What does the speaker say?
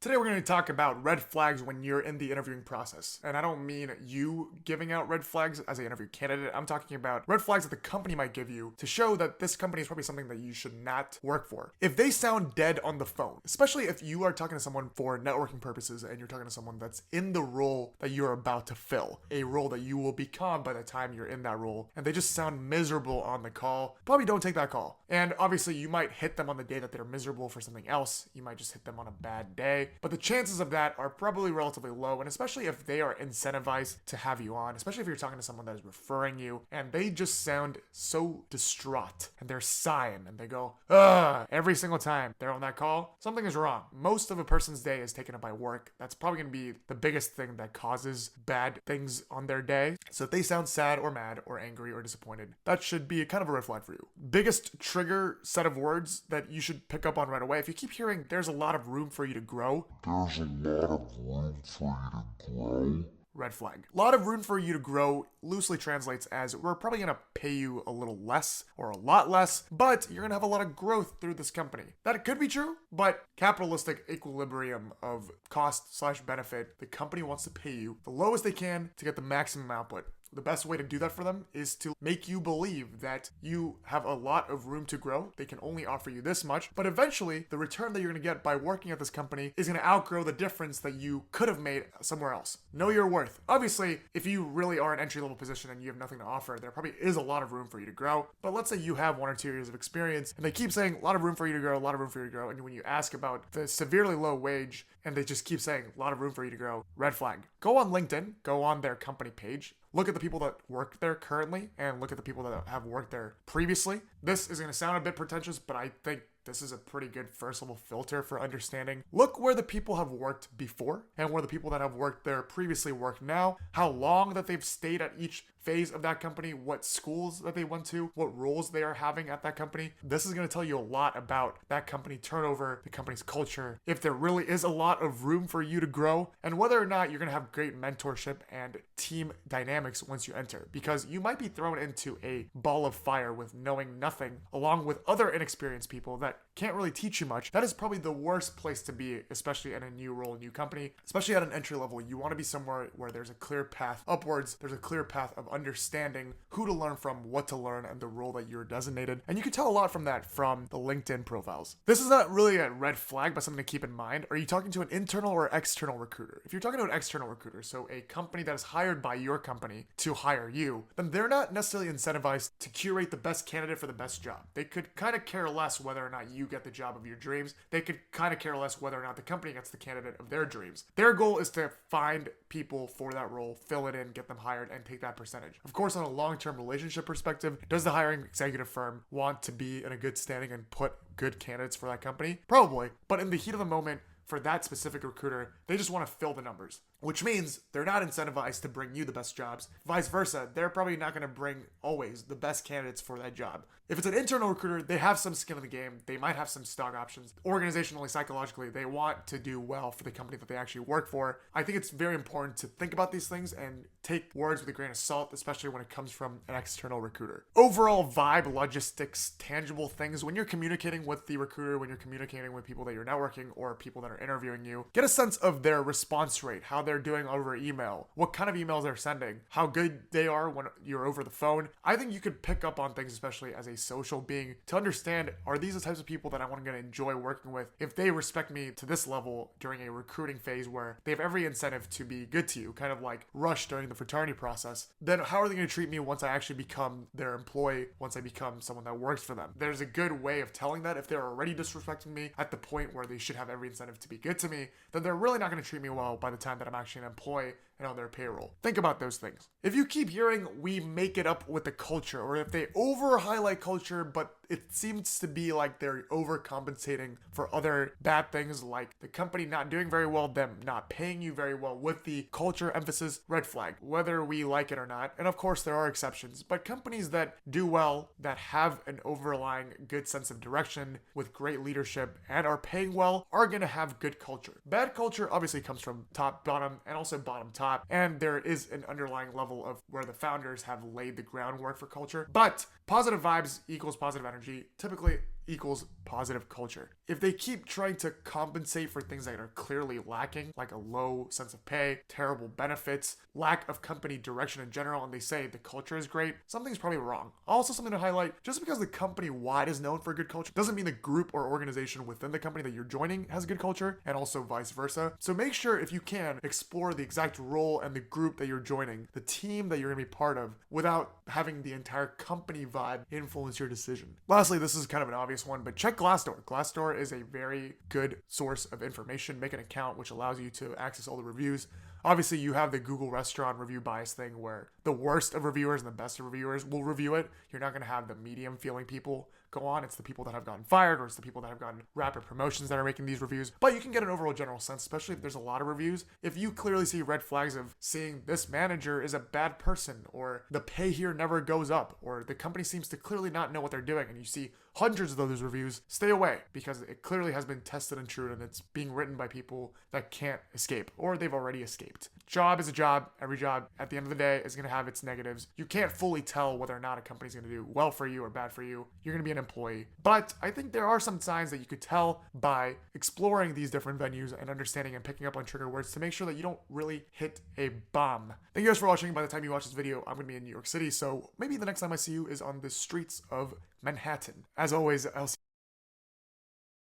Today we're going to talk about red flags when you're in the interviewing process. And I don't mean you giving out red flags as an interview candidate. I'm talking about red flags that the company might give you to show that this company is probably something that you should not work for. If they sound dead on the phone, especially if you are talking to someone for networking purposes and you're talking to someone that's in the role that you're about to fill, a role that you will become by the time you're in that role, and they just sound miserable on the call, probably don't take that call. And obviously you might hit them on the day that they're miserable for something else. You might just hit them on a bad day. But the chances of that are probably relatively low, and especially if they are incentivized to have you on, especially if you're talking to someone that is referring you and they just sound so distraught and they're sighing and they go, ugh, every single time they're on that call, something is wrong. Most of a person's day is taken up by work. That's probably going to be the biggest thing that causes bad things on their day. So if they sound sad or mad or angry or disappointed, that should be kind of a red flag for you. Biggest trigger set of words that you should pick up on right away. If you keep hearing there's a lot of room for you to grow, there's a lot of room for you to grow. Red flag. A lot of room for you to grow loosely translates as we're probably going to pay you a little less or a lot less, but you're going to have a lot of growth through this company. That could be true, but capitalistic equilibrium of cost/benefit, the company wants to pay you the lowest they can to get the maximum output. The best way to do that for them is to make you believe that you have a lot of room to grow. They can only offer you this much, but eventually the return that you're going to get by working at this company is going to outgrow the difference that you could have made somewhere else. Know your worth. Obviously, if you really are an entry-level position and you have nothing to offer, there probably is a lot of room for you to grow. But let's say you have 1 or 2 years of experience and they keep saying a lot of room for you to grow, a lot of room for you to grow. And when you ask about the severely low wage and they just keep saying a lot of room for you to grow, red flag. Go on LinkedIn, go on their company page. Look at the people that work there currently and look at the people that have worked there previously. This is going to sound a bit pretentious, but I think this is a pretty good first level filter for understanding. Look where the people have worked before and where the people that have worked there previously work now, how long that they've stayed at each phase of that company, what schools that they went to, what roles they are having at that company. This is going to tell you a lot about that company turnover, the company's culture, if there really is a lot of room for you to grow, and whether or not you're going to have great mentorship and team dynamics once you enter, because you might be thrown into a ball of fire with knowing nothing along with other inexperienced people that can't really teach you much. That is probably the worst place to be, especially in a new role, new company, especially at an entry level. You want to be somewhere where there's a clear path upwards, there's a clear path of understanding who to learn from, what to learn, and the role that you're designated. And you can tell a lot from that from the LinkedIn profiles. This is not really a red flag, but something to keep in mind. Are you talking to an internal or external recruiter? If you're talking to an external recruiter, so a company that is hired by your company to hire you, then they're not necessarily incentivized to curate the best candidate for the best job. They could kind of care less whether or not you get the job of your dreams. They could kind of care less whether or not the company gets the candidate of their dreams. Their goal is to find people for that role, fill it in, get them hired, and take that percentage. Of course, on a long-term relationship perspective, does the hiring executive firm want to be in a good standing and put good candidates for that company? Probably. But in the heat of the moment, for that specific recruiter, they just want to fill the numbers, which means they're not incentivized to bring you the best jobs. Vice versa, they're probably not going to bring always the best candidates for that job. If it's an internal recruiter, they have some skin in the game. They might have some stock options. Organizationally, psychologically, they want to do well for the company that they actually work for. I think it's very important to think about these things and take words with a grain of salt, especially when it comes from an external recruiter. Overall vibe, logistics, tangible things, when you're communicating with the recruiter, when you're communicating with people that you're networking or people that are interviewing you, get a sense of their response rate, how they're doing over email, what kind of emails they're sending, how good they are when you're over the phone. I think you could pick up on things, especially as a social being, to understand, are these the types of people that I'm going to enjoy working with if they respect me to this level during a recruiting phase where they have every incentive to be good to you, kind of like Rush during the fraternity process. Then how are they going to treat me once I actually become their employee, once I become someone that works for them? There's a good way of telling that. If they're already disrespecting me at the point where they should have every incentive to be good to me, then they're really not going to treat me well by the time that I'm actually an employee and on their payroll. Think about those things. If you keep hearing we make it up with the culture, or if they over highlight culture, but it seems to be like they're overcompensating for other bad things like the company not doing very well, them not paying you very well with the culture emphasis, red flag, whether we like it or not. And of course there are exceptions, but companies that do well, that have an overlying good sense of direction with great leadership and are paying well, are going to have good culture. Bad culture obviously comes from top, bottom, and also bottom, top, and there is an underlying level of where the founders have laid the groundwork for culture. But positive vibes equals positive energy typically equals positive culture. If they keep trying to compensate for things that are clearly lacking, like a low sense of pay, terrible benefits, lack of company direction in general, and they say the culture is great, something's probably wrong. Also, something to highlight, just because the company wide is known for good culture doesn't mean the group or organization within the company that you're joining has good culture, and also vice versa. So make sure, if you can, explore the exact role and the group that you're joining, the team that you're going to be part of, without having the entire company vibe influence your decision. Lastly, this is kind of an obvious one, but check Glassdoor. Glassdoor is a very good source of information. Make an account which allows you to access all the reviews. Obviously, you have the Google restaurant review bias thing where the worst of reviewers and the best of reviewers will review it. You're not going to have the medium feeling people go on. It's the people that have gotten fired, or it's the people that have gotten rapid promotions that are making these reviews. But you can get an overall general sense, especially if there's a lot of reviews. If you clearly see red flags of seeing this manager is a bad person, or the pay here never goes up, or the company seems to clearly not know what they're doing, and you see hundreds of those reviews, stay away, because it clearly has been tested and true, and it's being written by people that can't escape, or they've already escaped. Job is a job. Every job at the end of the day is going to have its negatives. You can't fully tell whether or not a company's going to do well for you or bad for you. You're going to be an employee. But I think there are some signs that you could tell by exploring these different venues and understanding and picking up on trigger words to make sure that you don't really hit a bomb. Thank you guys for watching. By the time you watch this video, I'm going to be in New York City, so maybe the next time I see you is on the streets of Manhattan. As always, I'll see